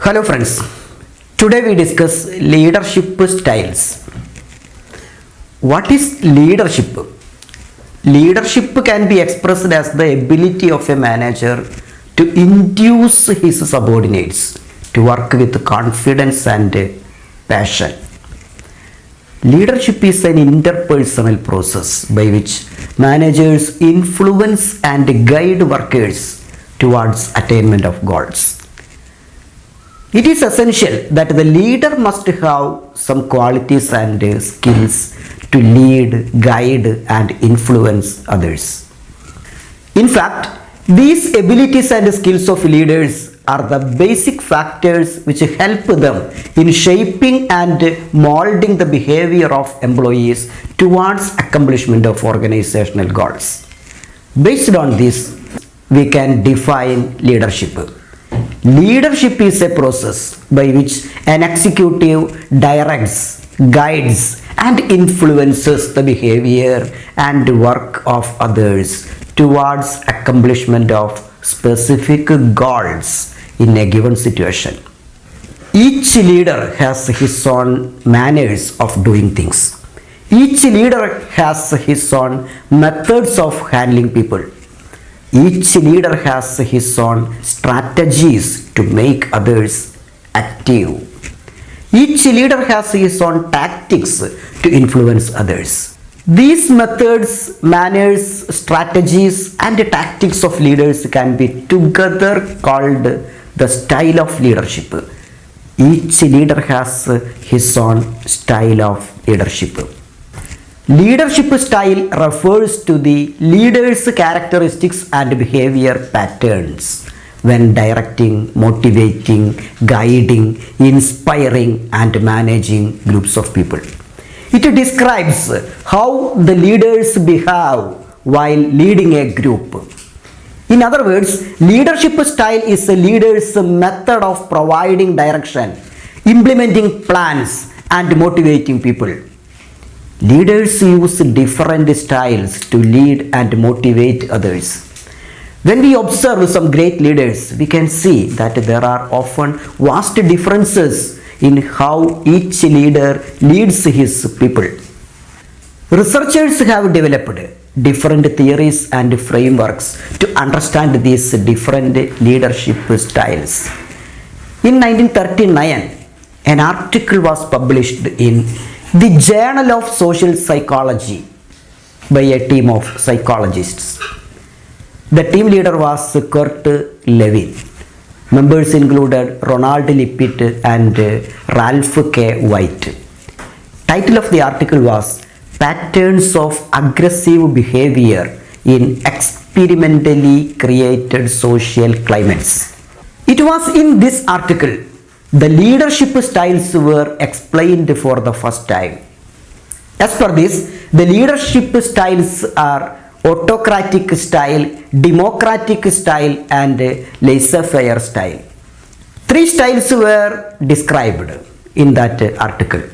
Hello friends, today we discuss leadership styles. What is leadership? Leadership can be expressed as the ability of a manager to induce his subordinates to work with confidence and passion. Leadership is an interpersonal process by which managers influence and guide workers towards attainment of goals. It is essential that the leader must have some qualities and skills to lead, guide, and influence others. In fact, these abilities and skills of leaders are the basic factors which help them in shaping and molding the behavior of employees towards accomplishment of organizational goals. Based on this, we can define leadership. Leadership is a process by which an executive directs, guides, and influences the behavior and work of others towards accomplishment of specific goals in a given situation. Each leader has his own manners of doing things. Each leader has his own methods of handling people. Each leader has his own strategies to make others active. Each leader has his own tactics to influence others. These methods, manners, strategies, and tactics of leaders can be together called the style of leadership. Each leader has his own style of leadership. Leadership style refers to the leader's characteristics and behavior patterns when directing, motivating, guiding, inspiring, and managing groups of people. It describes how the leaders behave while leading a group. In other words, leadership style is a leader's method of providing direction, implementing plans, and motivating people. Leaders use different styles to lead and motivate others. When we observe some great leaders, we can see that there are often vast differences in how each leader leads his people. Researchers have developed different theories and frameworks to understand these different leadership styles. In 1939, an article was published in the Journal of Social Psychology by a team of psychologists. The team leader was Kurt Lewin. Members included Ronald Lippitt and Ralph K. White. Title of the article was Patterns of Aggressive Behavior in Experimentally Created Social Climates. It was in this article the leadership styles were explained for the first time. As per this, the leadership styles are Autocratic style, Democratic style, and Laissez-faire style. Three styles were described in that article.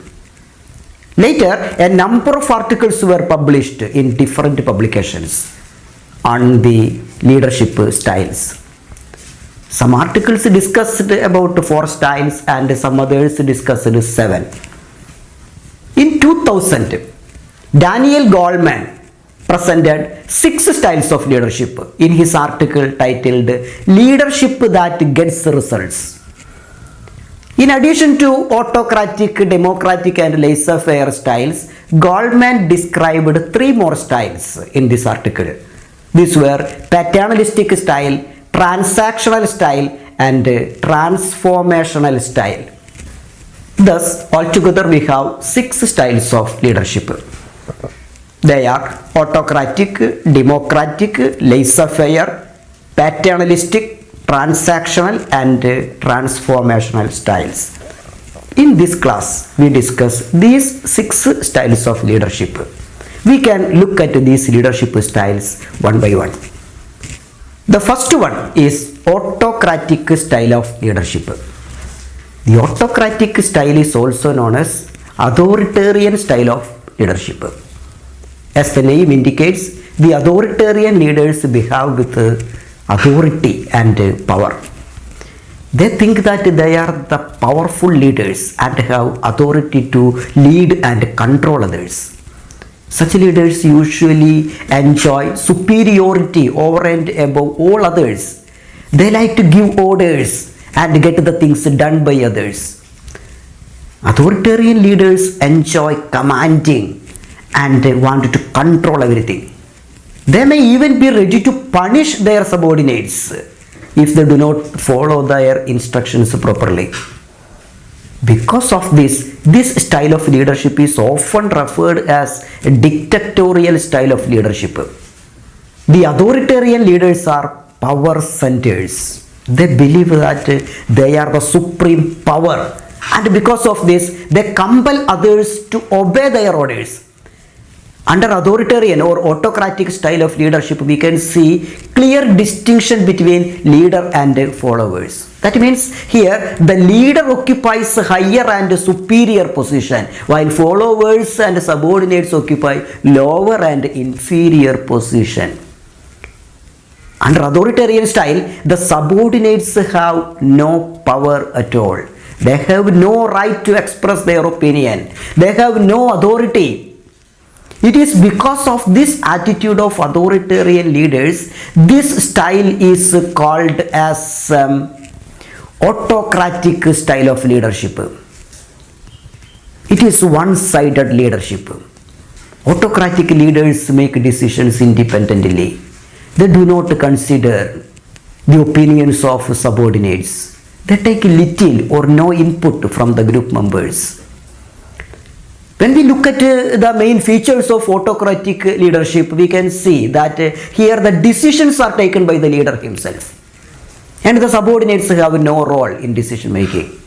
Later, a number of articles were published in different publications on the leadership styles. Some articles discussed about 4 styles and some others discussed 7. In 2000, Daniel Goleman presented 6 styles of leadership in his article titled Leadership That Gets Results. In addition to autocratic, democratic, and laissez-faire styles, Goleman described 3 more styles in this article. These were paternalistic style, transactional style, and transformational style. Thus, altogether we have 6 styles of leadership. They are autocratic, democratic, laissez-faire, paternalistic, transactional, and transformational styles. In this class, we discuss these 6 styles of leadership. We can look at these leadership styles one by one. The first one is autocratic style of leadership. The autocratic style is also known as authoritarian style of leadership. As the name indicates, the authoritarian leaders behave with authority and power. They think that they are the powerful leaders and have authority to lead and control others. Such leaders usually enjoy superiority over and above all others. They like to give orders and get the things done by others. Authoritarian leaders enjoy commanding and want to control everything. They may even be ready to punish their subordinates if they do not follow their instructions properly. Because of this style of leadership is often referred as a dictatorial style of leadership. The authoritarian leaders are power centers. They believe that they are the supreme power, and because of this, they compel others to obey their orders. Under authoritarian or autocratic style of leadership, we can see clear distinction between leader and followers. That means here the leader occupies a higher and superior position, while followers and subordinates occupy lower and inferior position. Under authoritarian style, the subordinates have no power at all. They have no right to express their opinion. They have no authority. It is because of this attitude of authoritarian leaders, this style is called as autocratic style of leadership. It is one-sided leadership. Autocratic leaders make decisions independently. They do not consider the opinions of subordinates. They take little or no input from the group members. When we look at the main features of autocratic leadership, we can see that here the decisions are taken by the leader himself, and the subordinates have no role in decision making.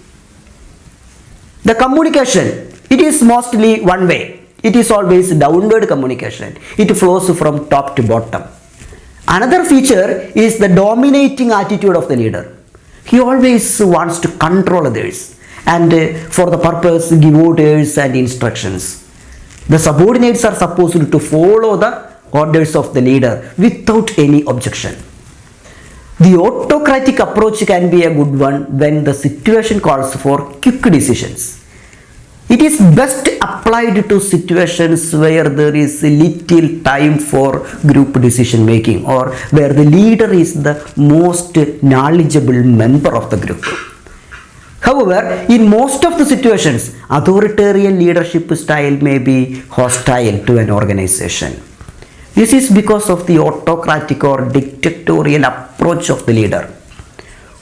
The communication, it is mostly one way. It is always downward communication. It flows from top to bottom. Another feature is the dominating attitude of the leader. He always wants to control others, and for the purpose give orders and instructions. The subordinates are supposed to follow the orders of the leader without any objection. The autocratic approach can be a good one when the situation calls for quick decisions. It is best applied to situations where there is little time for group decision making, or where the leader is the most knowledgeable member of the group. However, in most of the situations, authoritarian leadership style may be hostile to an organization. This is because of the autocratic or dictatorial approach of the leader.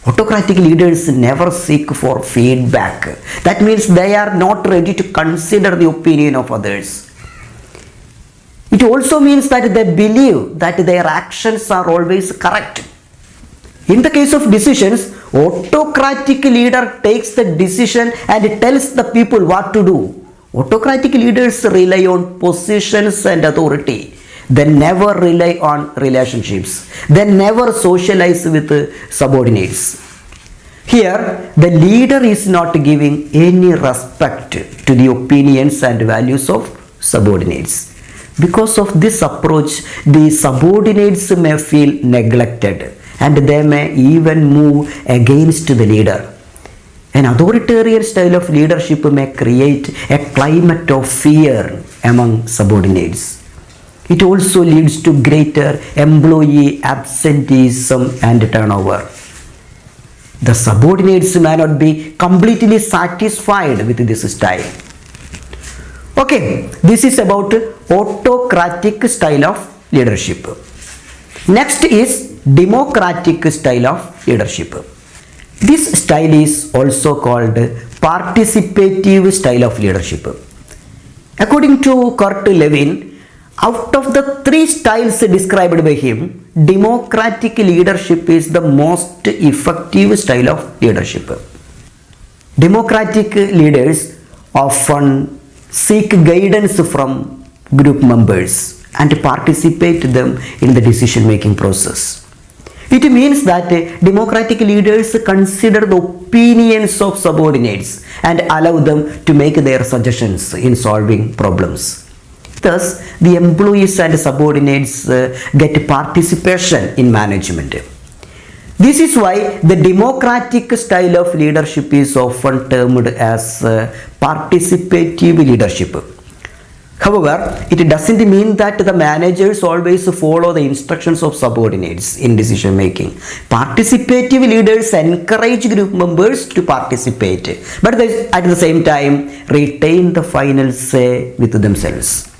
Autocratic leaders never seek for feedback. That means they are not ready to consider the opinion of others. It also means that they believe that their actions are always correct. In the case of decisions, autocratic leader takes the decision and tells the people what to do. Autocratic leaders rely on positions and authority. They never rely on relationships. They never socialize with subordinates. Here, the leader is not giving any respect to the opinions and values of subordinates. Because of this approach, the subordinates may feel neglected, and they may even move against the leader. An authoritarian style of leadership may create a climate of fear among subordinates. It also leads to greater employee absenteeism and turnover. The subordinates may not be completely satisfied with this style. Okay, this is about autocratic style of leadership. Next is democratic style of leadership. This style is also called participative style of leadership. According to Kurt Lewin, out of the three styles described by him, democratic leadership is the most effective style of leadership. Democratic leaders often seek guidance from group members and participate them in the decision-making process. It means that democratic leaders consider the opinions of subordinates and allow them to make their suggestions in solving problems. Thus, the employees and subordinates get participation in management. This is why the democratic style of leadership is often termed as participative leadership. However, it doesn't mean that the managers always follow the instructions of subordinates in decision making. Participative leaders encourage group members to participate, but they at the same time retain the final say with themselves.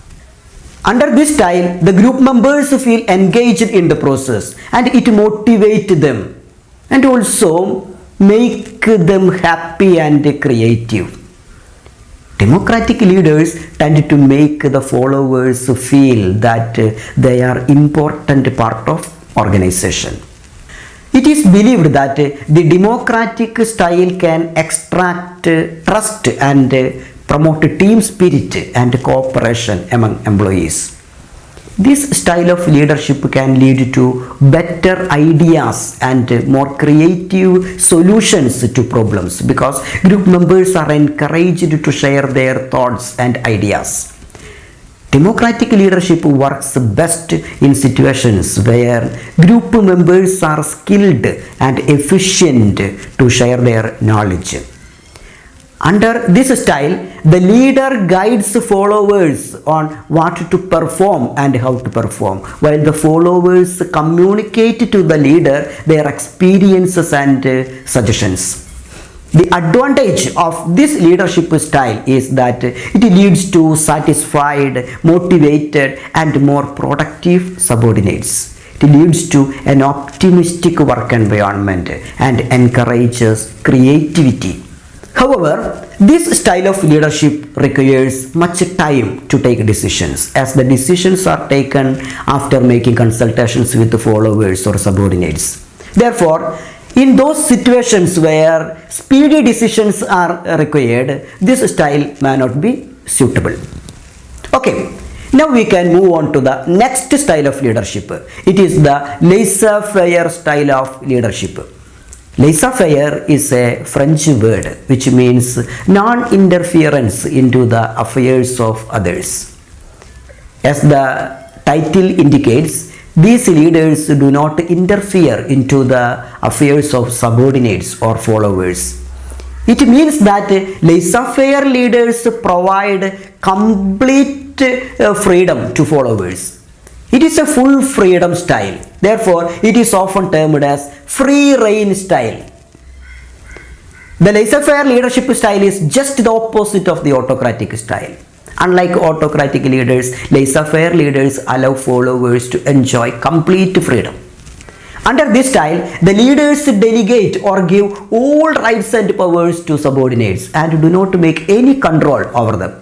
Under this style, the group members feel engaged in the process and it motivates them and also make them happy and creative. Democratic leaders tend to make the followers feel that they are important part of organization. It is believed that the democratic style can extract trust and promote team spirit and cooperation among employees. This style of leadership can lead to better ideas and more creative solutions to problems because group members are encouraged to share their thoughts and ideas. Democratic leadership works best in situations where group members are skilled and efficient to share their knowledge. Under this style, the leader guides followers on what to perform and how to perform, while the followers communicate to the leader their experiences and suggestions. The advantage of this leadership style is that it leads to satisfied, motivated, and more productive subordinates. It leads to an optimistic work environment and encourages creativity. However, this style of leadership requires much time to take decisions, as the decisions are taken after making consultations with the followers or subordinates. Therefore, in those situations where speedy decisions are required, this style may not be suitable. Okay, now we can move on to the next style of leadership. It is the laissez-faire style of leadership. Laissez-faire is a French word which means non-interference into the affairs of others. As the title indicates, these leaders do not interfere into the affairs of subordinates or followers. It means that laissez-faire leaders provide complete freedom to followers. It is a full freedom style. Therefore, it is often termed as free rein style. The laissez-faire leadership style is just the opposite of the autocratic style. Unlike autocratic leaders, laissez-faire leaders allow followers to enjoy complete freedom. Under this style, the leaders delegate or give all rights and powers to subordinates and do not make any control over them.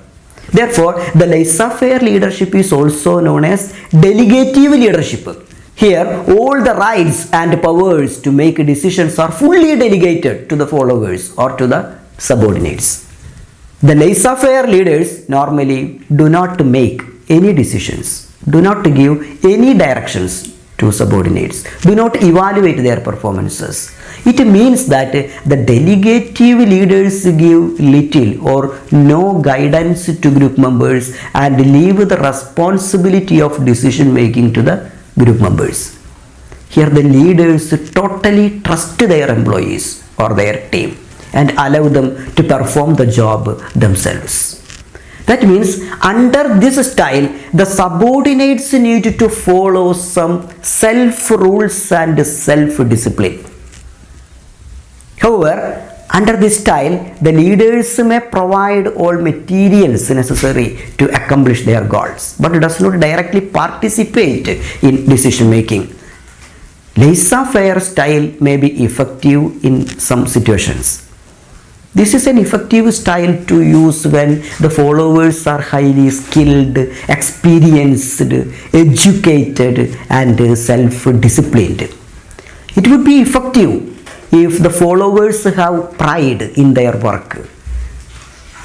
Therefore, the laissez-faire leadership is also known as delegative leadership. Here, all the rights and powers to make decisions are fully delegated to the followers or to the subordinates. The laissez-faire leaders normally do not make any decisions, do not give any directions to subordinates, do not evaluate their performances. It means that the delegative leaders give little or no guidance to group members and leave the responsibility of decision making to the group members. Here the leaders totally trust their employees or their team and allow them to perform the job themselves. That means under this style, the subordinates need to follow some self-rules and self-discipline. However, under this style, the leaders may provide all materials necessary to accomplish their goals, but does not directly participate in decision making. Laissez-faire style may be effective in some situations. This is an effective style to use when the followers are highly skilled, experienced, educated, and self-disciplined. It would be effective if the followers have pride in their work.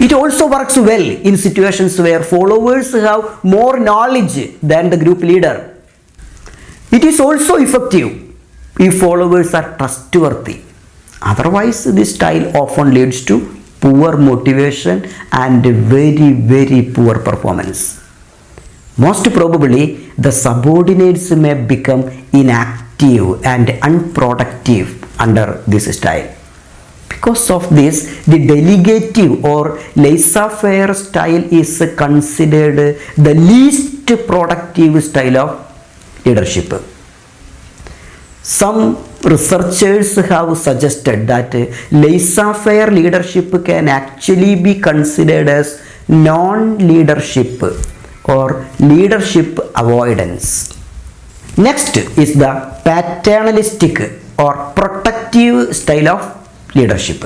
It also works well in situations where followers have more knowledge than the group leader. It is also effective if followers are trustworthy. Otherwise, this style often leads to poor motivation and very poor performance. Most probably, the subordinates may become inactive inactive and unproductive under this style. Because of this, the delegative or laissez-faire style is considered the least productive style of leadership. Some researchers have suggested that laissez-faire leadership can actually be considered as non-leadership or leadership avoidance. Next is the paternalistic or protective style of leadership.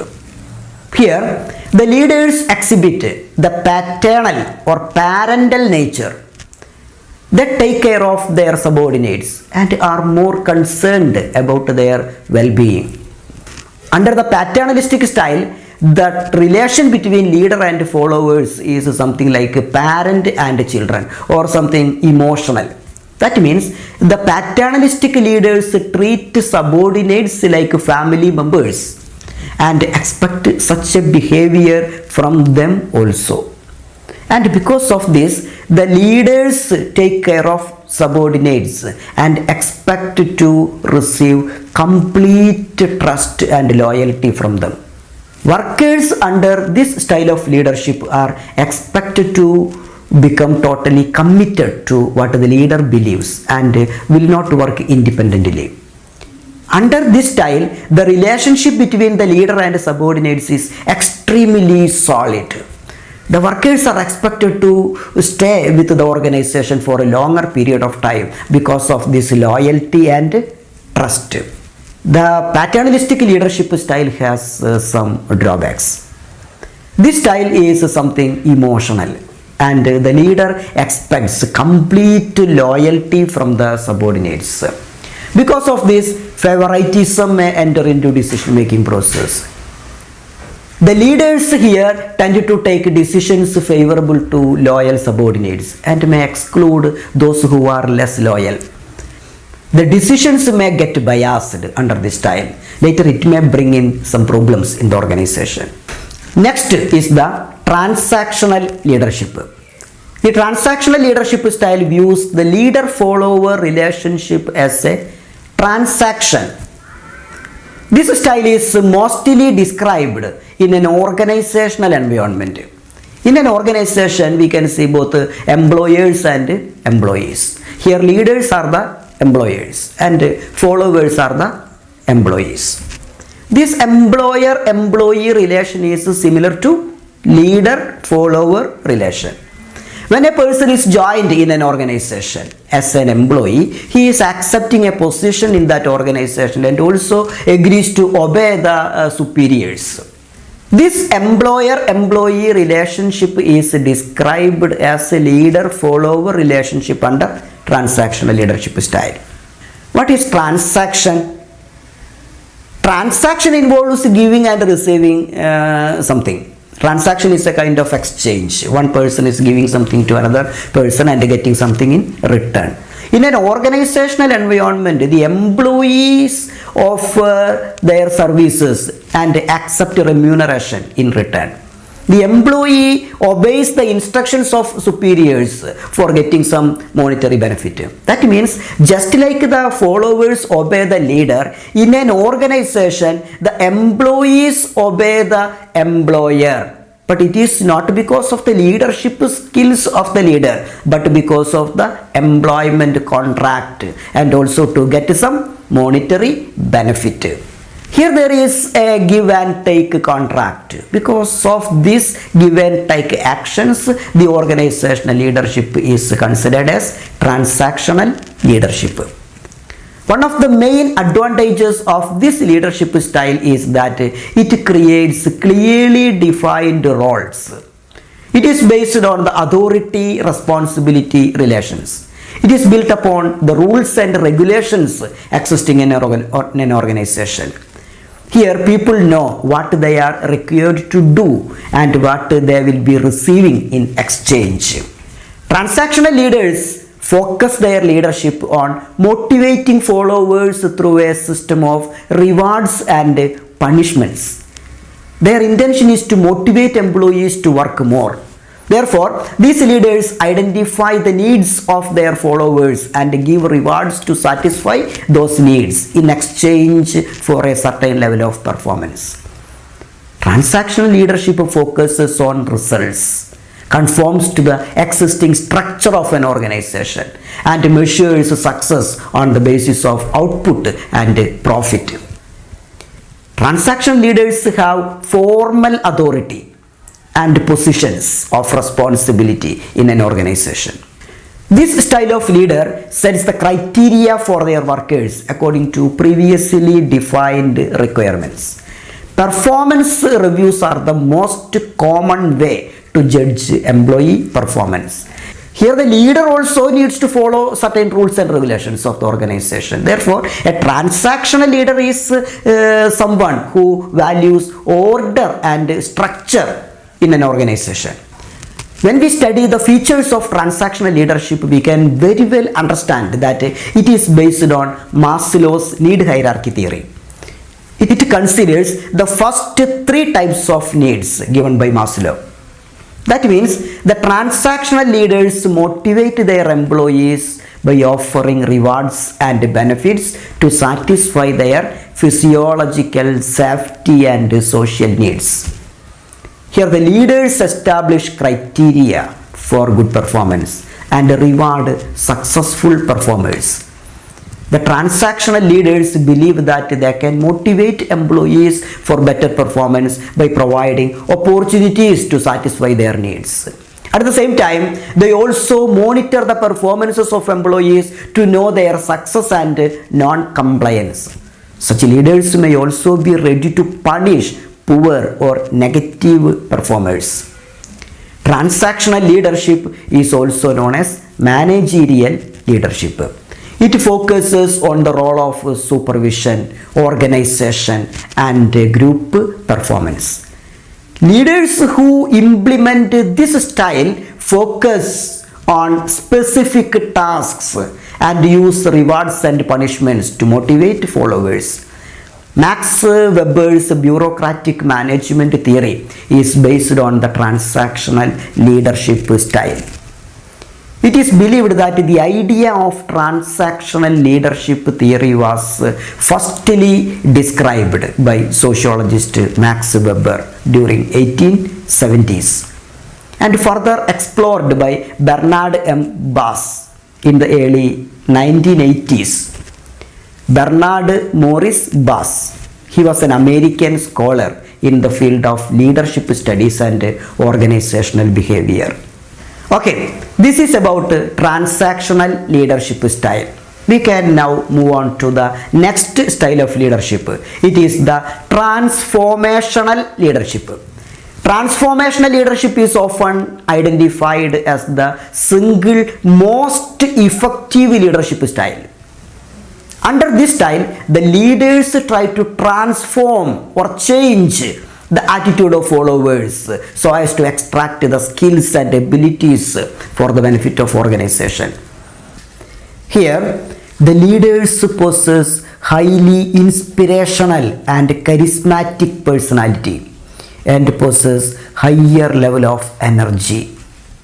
Here, the leaders exhibit the paternal or parental nature. They take care of their subordinates and are more concerned about their well-being. Under the paternalistic style, the relation between leader and followers is something like parent and children or something emotional. That means the paternalistic leaders treat subordinates like family members and expect such a behavior from them also. And because of this, the leaders take care of subordinates and expect to receive complete trust and loyalty from them. Workers under this style of leadership are expected to become totally committed to what the leader believes and will not work independently. Under this style, the relationship between the leader and subordinates is extremely solid. The workers are expected to stay with the organization for a longer period of time because of this loyalty and trust. The paternalistic leadership style has some drawbacks. This style is something emotional and the leader expects complete loyalty from the subordinates. Because of this, favoritism may enter into decision-making process. The leaders here tend to take decisions favorable to loyal subordinates and may exclude those who are less loyal. The decisions may get biased under this style. Later it may bring in some problems in the organization. Next is the transactional leadership. The transactional leadership style views the leader-follower relationship as a transaction. This style is mostly described in an organizational environment. In an organization, we can see both employers and employees. Here, leaders are the employers and followers are the employees. This employer-employee relation is similar to leader-follower relation. When a person is joined in an organization as an employee, he is accepting a position in that organization and also agrees to obey the superiors. This employer-employee relationship is described as a leader-follower relationship under transactional leadership style. What is transaction? Transaction involves giving and receiving something. Transaction is a kind of exchange. One person is giving something to another person and getting something in return. In an organizational environment, the employees offer their services and accept remuneration in return. The employee obeys the instructions of superiors for getting some monetary benefit. That means just like the followers obey the leader, in an organization, the employees obey the employer. But it is not because of the leadership skills of the leader, but because of the employment contract and also to get some monetary benefit. Here there is a give and take contract. Because of this give and take actions, the organizational leadership is considered as transactional leadership. One of the main advantages of this leadership style is that it creates clearly defined roles. It is based on the authority-responsibility relations. It is built upon the rules and regulations existing in an organization. Here people know what they are required to do and what they will be receiving in exchange. Transactional leaders focus their leadership on motivating followers through a system of rewards and punishments. Their intention is to motivate employees to work more, Therefore, these leaders identify the needs of their followers and give rewards to satisfy those needs in exchange for a certain level of performance. Transactional leadership focuses on results, conforms to the existing structure of an organization, and measures success on the basis of output and profit. Transactional leaders have formal authority and positions of responsibility in an organization. This style of leader sets the criteria for their workers according to previously defined requirements. Performance reviews are the most common way to judge employee performance. Here the leader also needs to follow certain rules and regulations of the organization. Therefore, a transactional leader is someone who values order and structure in an organization. When we study the features of transactional leadership, we can very well understand that it is based on Maslow's need hierarchy theory. It considers the first three types of needs given by Maslow. That means the transactional leaders motivate their employees by offering rewards and benefits to satisfy their physiological, safety, and social needs. Here the leaders establish criteria for good performance and reward successful performers. The transactional leaders believe that they can motivate employees for better performance by providing opportunities to satisfy their needs. At the same time, they also monitor the performances of employees to know their success and non-compliance. Such leaders may also be ready to punish poor or negative performers. Transactional leadership is also known as managerial leadership. It focuses on the role of supervision, organization, and group performance. Leaders who implement this style focus on specific tasks and use rewards and punishments to motivate followers. Max Weber's bureaucratic management theory is based on the transactional leadership style. It is believed that the idea of transactional leadership theory was firstly described by sociologist Max Weber during 1870s and further explored by Bernard M. Bass in the early 1980s. Bernard Morris Bass, he was an American scholar in the field of leadership studies and organizational behavior. Okay, this is about transactional leadership style. We can now move on to the next style of leadership. It is the transformational leadership. Transformational leadership is often identified as the single most effective leadership style. Under this style, the leaders try to transform or change the attitude of followers so as to extract the skills and abilities for the benefit of organization. Here, the leaders possess highly inspirational and charismatic personality and possess higher level of energy.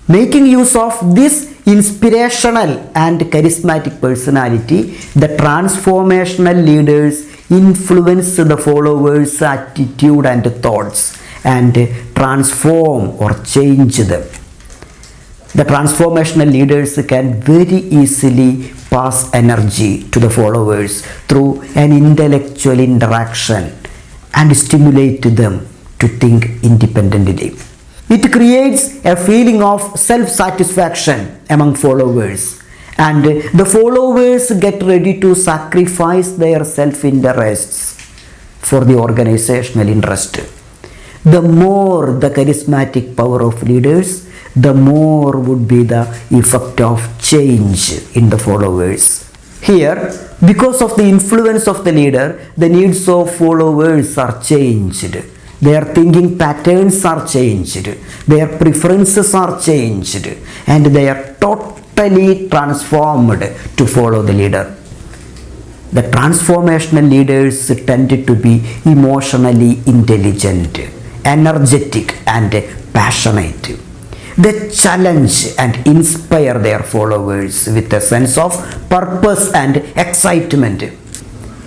Making use of this inspirational and charismatic personality, the transformational leaders influence the followers' attitude and thoughts and transform or change them. The transformational leaders can very easily pass energy to the followers through an intellectual interaction and stimulate them to think independently. It creates a feeling of self-satisfaction among followers, and the followers get ready to sacrifice their self-interests for the organizational interest. The more the charismatic power of leaders, the more would be the effect of change in the followers. Here, because of the influence of the leader, the needs of followers are changed. Their thinking patterns are changed, their preferences are changed, and they are totally transformed to follow the leader. The transformational leaders tend to be emotionally intelligent, energetic, and passionate. They challenge and inspire their followers with a sense of purpose and excitement.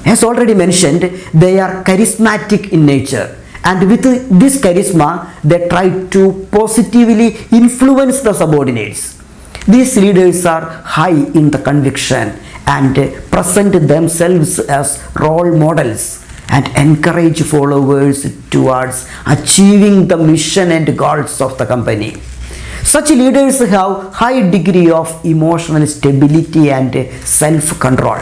As already mentioned, they are charismatic in nature, and with this charisma, they try to positively influence the subordinates. These leaders are high in the conviction and present themselves as role models and encourage followers towards achieving the mission and goals of the company. Such leaders have high degree of emotional stability and self-control.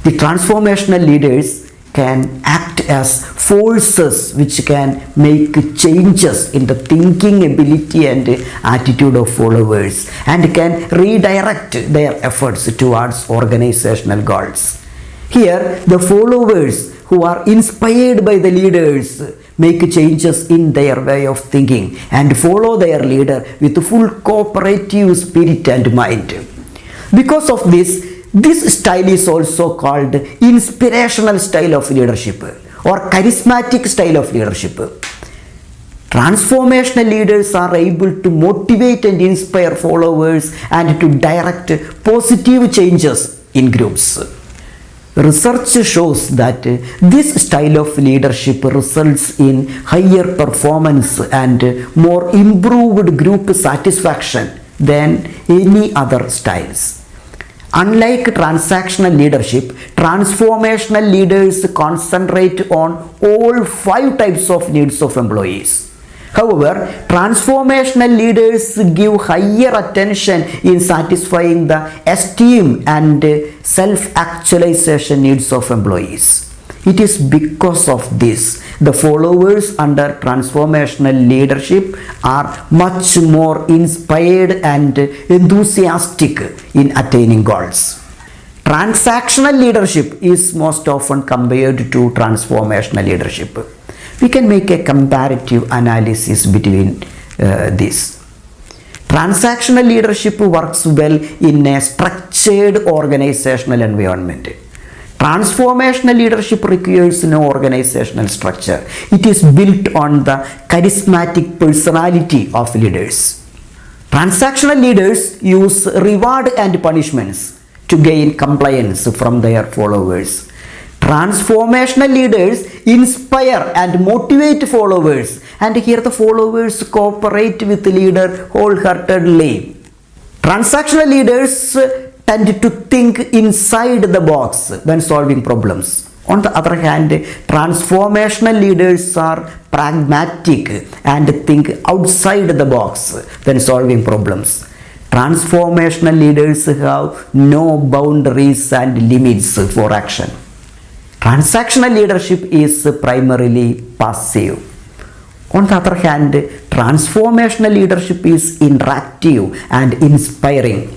The transformational leaders can act as forces which can make changes in the thinking ability and attitude of followers and can redirect their efforts towards organizational goals. Here, the followers who are inspired by the leaders make changes in their way of thinking and follow their leader with full cooperative spirit and mind. Because of this style is also called inspirational style of leadership or charismatic style of leadership. Transformational leaders are able to motivate and inspire followers and to direct positive changes in groups. Research shows that this style of leadership results in higher performance and more improved group satisfaction than any other styles. Unlike transactional leadership, transformational leaders concentrate on all 5 types of needs of employees. However, transformational leaders give higher attention in satisfying the esteem and self-actualization needs of employees. It is because of this the followers under transformational leadership are much more inspired and enthusiastic in attaining goals. Transactional leadership is most often compared to transformational leadership. We can make a comparative analysis between these. Transactional leadership works well in a structured organizational environment. Transformational leadership requires no organizational structure. It is built on the charismatic personality of leaders. Transactional leaders use reward and punishments to gain compliance from their followers. Transformational leaders inspire and motivate followers, and here the followers cooperate with the leader wholeheartedly. Transactional leaders tend to think inside the box when solving problems. On the other hand, transformational leaders are pragmatic and think outside the box when solving problems. Transformational leaders have no boundaries and limits for action. Transactional leadership is primarily passive. On the other hand, transformational leadership is interactive and inspiring.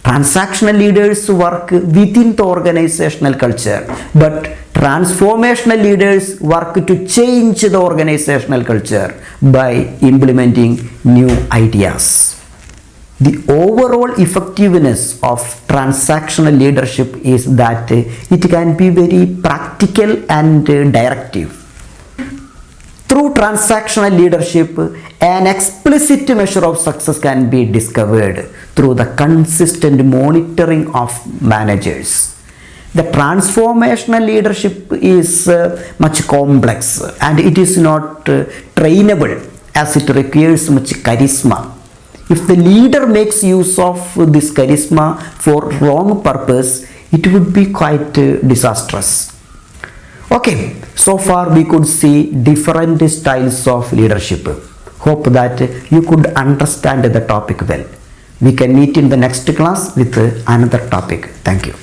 Transactional leaders work within the organizational culture, but transformational leaders work to change the organizational culture by implementing new ideas. The overall effectiveness of transactional leadership is that it can be very practical and directive. Through transactional leadership, an explicit measure of success can be discovered through the consistent monitoring of managers. The transformational leadership is much complex and it is not trainable as it requires much charisma. If the leader makes use of this charisma for wrong purpose, it would be quite disastrous. Okay, so far we could see different styles of leadership. Hope that you could understand the topic well. We can meet in the next class with another topic. Thank you.